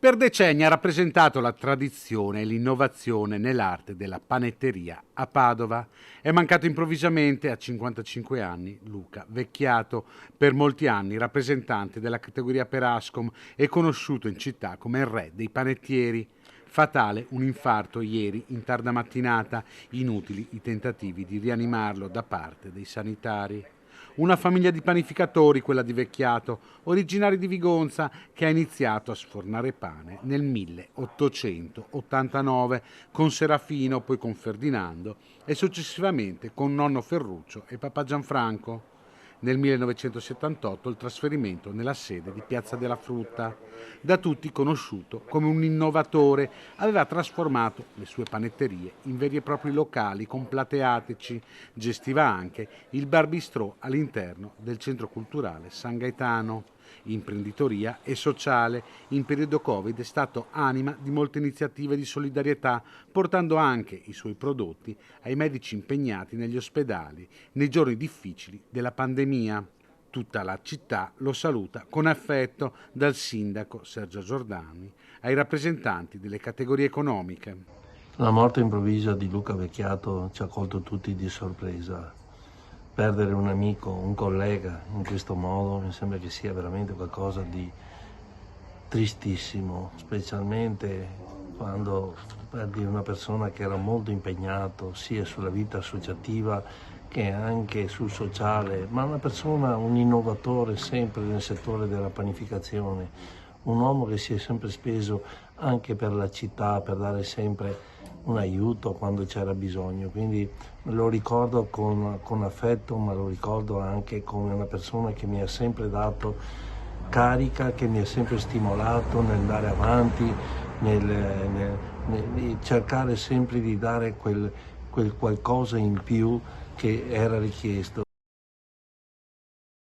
Per decenni ha rappresentato la tradizione e l'innovazione nell'arte della panetteria a Padova. È mancato improvvisamente a 55 anni Luca Vecchiato, per molti anni rappresentante della categoria per Ascom e conosciuto in città come il re dei panettieri. Fatale un infarto ieri in tarda mattinata, inutili i tentativi di rianimarlo da parte dei sanitari. Una famiglia di panificatori, quella di Vecchiato, originari di Vigonza, che ha iniziato a sfornare pane nel 1889 con Serafino, poi con Ferdinando e successivamente con nonno Ferruccio e papà Gianfranco. Nel 1978 il trasferimento nella sede di Piazza della Frutta. Da tutti conosciuto come un innovatore, aveva trasformato le sue panetterie in veri e propri locali con plateatici. Gestiva anche il bar bistrò all'interno del centro culturale San Gaetano. Imprenditoria e sociale, in periodo Covid è stato anima di molte iniziative di solidarietà, portando anche i suoi prodotti ai medici impegnati negli ospedali nei giorni difficili della pandemia. Tutta la città lo saluta con affetto, dal sindaco Sergio Giordani ai rappresentanti delle categorie economiche. La morte improvvisa di Luca Vecchiato ci ha colto tutti di sorpresa. Perdere un amico, un collega in questo modo mi sembra che sia veramente qualcosa di tristissimo, specialmente quando perdi una persona che era molto impegnato sia sulla vita associativa che anche sul sociale, ma una persona, un innovatore sempre nel settore della panificazione, un uomo che si è sempre speso anche per la città, per dare sempre un aiuto quando c'era bisogno, quindi me lo ricordo con affetto, ma lo ricordo anche come una persona che mi ha sempre dato carica, che mi ha sempre stimolato nell'andare avanti, nel cercare sempre di dare quel qualcosa in più che era richiesto.